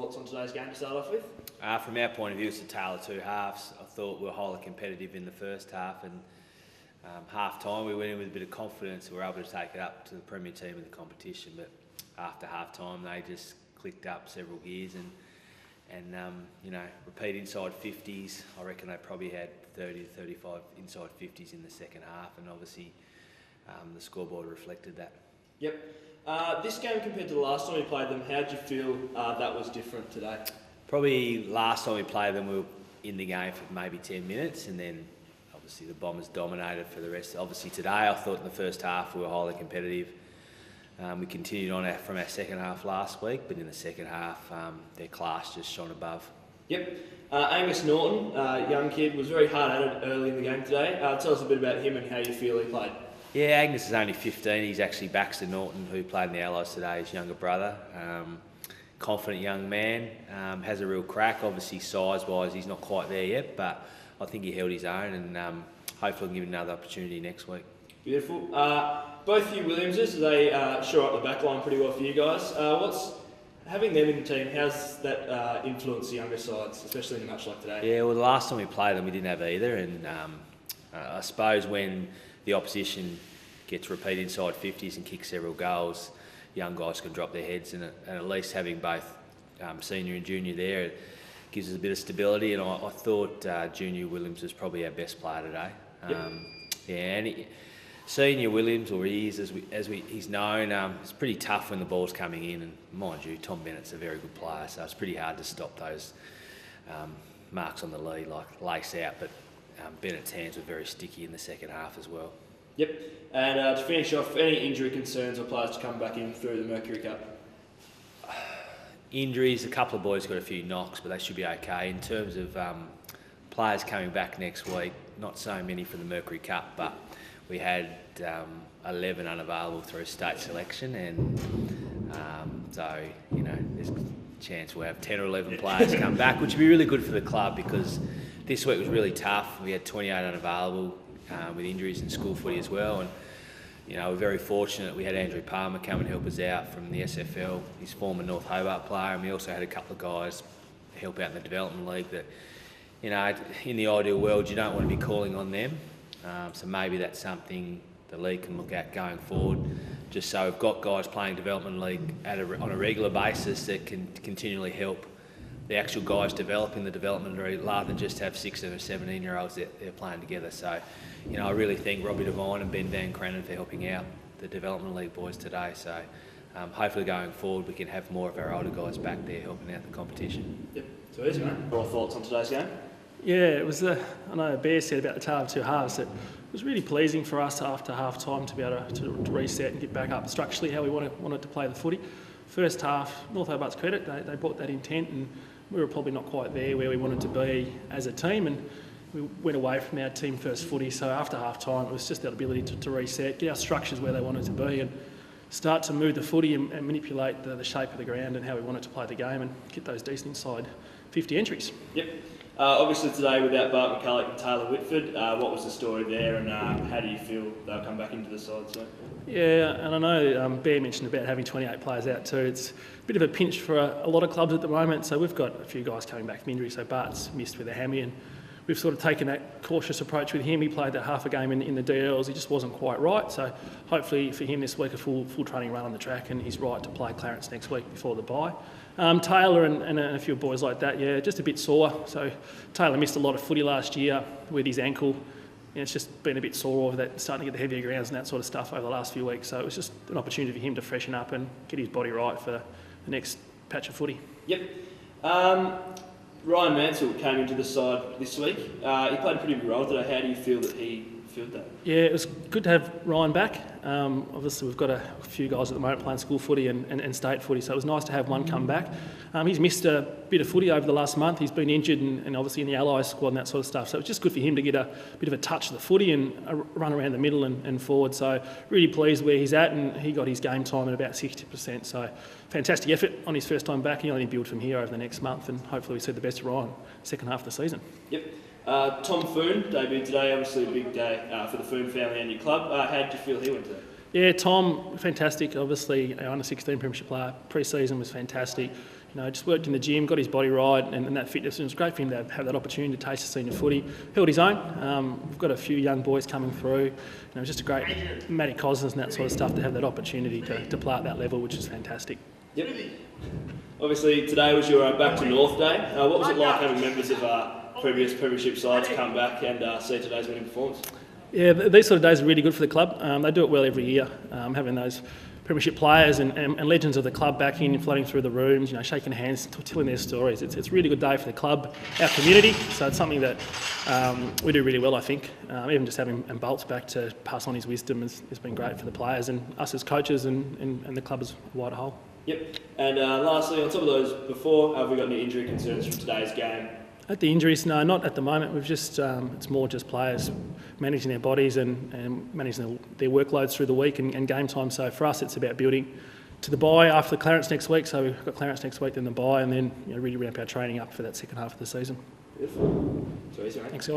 thoughts on today's game to start off with? From our point of view, it's a tale of two halves. I thought we were highly competitive in the first half, and half-time we went in with a bit of confidence. We were able to take it up to the premier team in the competition, but after half-time they just clicked up several gears and repeat inside 50s. I reckon they probably had 30 to 35 inside 50s in the second half, and obviously the scoreboard reflected that. Yep. This game compared to the last time we played them, how did you feel that was different today? Probably last time we played them, we were in the game for maybe 10 minutes, and then obviously the Bombers dominated for the rest. Obviously today, I thought in the first half we were highly competitive. We continued on from our second half last week, but in the second half, their class just shone above. Yep. Angus Norton, young kid, was very hard at it early in the game today. Tell us a bit about him and how you feel he played. Yeah, Agnes is only 15. He's actually Baxter Norton, who played in the Allies today, his younger brother. Confident young man, has a real crack. Obviously, size-wise, he's not quite there yet, but I think he held his own, and hopefully we'll give him another opportunity next week. Beautiful. Both you Williamses, they shore up the back line pretty well for you guys. Having them in the team, how's that influenced the younger sides, especially in a match like today? Yeah, well, the last time we played them, we didn't have either, and I suppose when the opposition gets repeat inside 50s and kicks several goals, young guys can drop their heads, and at least having both senior and junior there, it gives us a bit of stability, and I thought Junior Williams was probably our best player today. Yep. Senior Williams, or he is, he's known, it's pretty tough when the ball's coming in, and mind you, Tom Bennett's a very good player, so it's pretty hard to stop those marks on the lead, like lace out, but Bennett's hands were very sticky in the second half as well. Yep, and to finish off, any injury concerns or players to come back in through the Mercury Cup? Injuries, a couple of boys got a few knocks, but they should be okay. In terms of players coming back next week, not so many for the Mercury Cup, but we had 11 unavailable through state selection, and so, there's a chance we'll have 10 or 11 players come back, which would be really good for the club, because this week was really tough. We had 28 unavailable with injuries in school footy as well, and we're very fortunate we had Andrew Palmer come and help us out from the SFL. He's former North Hobart player, and we also had a couple of guys help out in the development league that, in the ideal world, you don't want to be calling on them. So maybe that's something the league can look at going forward, just so we've got guys playing development league on a regular basis that can continually help the actual guys developing the development league, rather than just have 16 or 17-year-olds that they're playing together. So, I really thank Robbie Devine and Ben Van Cranen for helping out the development league boys today. So hopefully going forward we can have more of our older guys back there helping out the competition. Yep, so easy, mate. Your thoughts on today's game? Yeah, it was, I know Bear said about the tale of two halves, that it was really pleasing for us after half-time to be able to reset and get back up structurally how we wanted to play the footy. First half, North Hobart's credit, they brought that intent, and we were probably not quite there where we wanted to be as a team, and we went away from our team first footy. So after half-time, it was just that ability to reset, get our structures where they wanted to be, and start to move the footy and manipulate the shape of the ground and how we wanted to play the game, and get those decent inside 50 entries. Yep. Obviously today, without Bart McCulloch and Taylor Whitford, what was the story there, and how do you feel they'll come back into the side soon? Yeah, and I know Bear mentioned about having 28 players out too. It's a bit of a pinch for a lot of clubs at the moment, so we've got a few guys coming back from injury. So Bart's missed with a hammy, and we've sort of taken that cautious approach with him. He played that half a game in the DLs, he just wasn't quite right, so hopefully for him this week a full training run on the track, and he's right to play Clarence next week before the bye. Taylor and a few boys like that, yeah, just a bit sore. So Taylor missed a lot of footy last year with his ankle. It's just been a bit sore over that, starting to get the heavier grounds and that sort of stuff over the last few weeks. So it was just an opportunity for him to freshen up and get his body right for the next patch of footy. Yep. Ryan Mansell came into the side this week. He played a pretty big role today. How do you feel that he filled that? Yeah, it was good to have Ryan back. Obviously, we've got a few guys at the moment playing school footy and state footy, so it was nice to have one come back. He's missed a bit of footy over the last month. He's been injured and obviously in the Allies squad and that sort of stuff, so it's just good for him to get a bit of a touch of the footy and a run around the middle and forward. So really pleased where he's at, and he got his game time at about 60%, so fantastic effort on his first time back. He'll only build from here over the next month, and hopefully we see the best of Ryan second half of the season. Yep. Tom Foon debuted today, obviously a big day for the Foon family and your club. How did you feel he went today? Yeah, Tom, fantastic. Obviously, our under-16 premiership player. Pre-season was fantastic. You know, just worked in the gym, got his body right, and that fitness. And it was great for him to have that opportunity to taste the senior footy. Held his own. We've got a few young boys coming through. You know, just a great Matty Cosnes and that sort of stuff to have that opportunity to play at that level, which is fantastic. Yep. Obviously, today was your back to North day. What was it like having members of previous premiership sides come back and see today's winning performance? Yeah, these sort of days are really good for the club. They do it well every year, having those premiership players and legends of the club back in, floating through the rooms, you know, shaking hands, telling their stories. It's a really good day for the club, our community, so it's something that we do really well, I think. Even just having Bolts back to pass on his wisdom has been great for the players and us as coaches and the club as a wider whole. Yep. And lastly, on top of those before, have we got any injury concerns from today's game? At the injuries, no, not at the moment. We've just it's more just players managing their bodies and managing their workloads through the week and game time. So for us, it's about building to the bye after the clearance next week. So we've got clearance next week, then the bye, and then really ramp our training up for that second half of the season. Beautiful. So easy, mate. Thanks, guys.